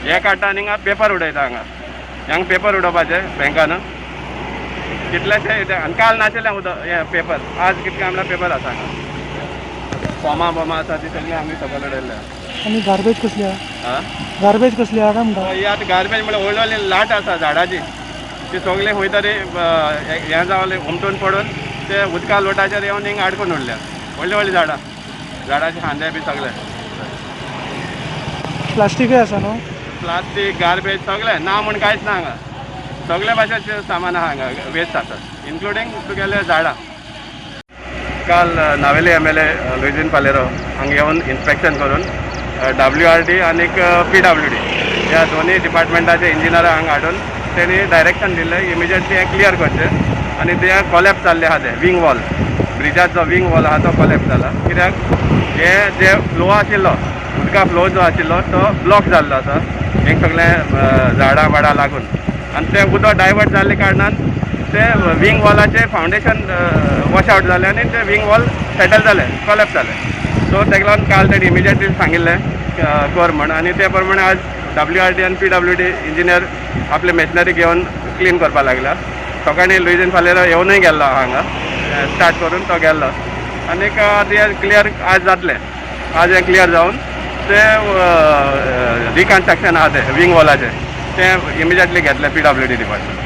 हे काडटा आनी हिंगा पेपर उडयता हांगा हांगा पेपर उडोवपाचे बँकान कितलेशे आनी काल नाशिल्लें उदक हे पेपर आज कितके आमल्या पेपर आसा हांगा फॉर्मां आसा ती सगळी आमी सकयल उडयल्या आनी गार्बेज कसली आहा गार्बेज कसली आहा काय म्हणटा ही आतां गार्बेज म्हळ्यार व्हडली व्हडली लाट आसा झाडाची ती सगळी खंय तरी हें जावले उमटून पडून ते उदका लोटाचेर येवन हिंगा आडकून उरल्या व्हडली व्हडली झाडाचे खांदे बी सगळे प्लास्टिकूय आसा न्हू प्लास्टीक गार्बेज सगळे ना म्हण कांयच ना हांगा सगळे भाशेचे सामान आहा हांगा वेस्ट जाता इन्क्लुडींग तुगेले झाडां काल नावेली MLA लुईजीन पालेरो हांगा येवन इन्स्पेक्शन करून WRD आनी PWD ह्या दोन्ही डिपार्टमेंटाचे इंजिनियरां हांगा हाडून तेणी डायरेक्शन दिल्लें इमिजिएटली हें क्लियर करचें आनी ते कॉलेप्स जाल्ले आहा ते विंग वॉल ब्रिजाचो विंग वॉल आहा तो कॉलेप्स जाला कित्याक हे जे फ्लो आशिल्लो उदका फ्लो जो आशिल्लो तो ब्लॉक जाल्लो आसा हें सगळें झाडां वाडां लागून आनी तें उदक डायवर्ट जाल्ले कारणान ते विंग वॉलाचें फावंडेशन वॉश आवट जालें आनी ते विंग वॉल सेटल जाले कॉलेप्स जाले सो तेका लागून काल तेणी इमिजिएटली सांगिल्लें कर म्हण आनी ते प्रमाणे आज WRD आनी PWD इंजिनियर आपले मेशनरी घेवन क्लीन करपाक लागला सकाळीं लुईजीन फालेरो येवनूय गेल्लो हांगा स्टार्ट करून तो गेल्लो आनीक ते क्लियर आज जातलें आज हें क्लियर जावन ते रिकन्स्ट्रक्शन आहा ते विंग वॉलाचें तें इमिजिएटली घेतलें PWD डिपार्टमेंट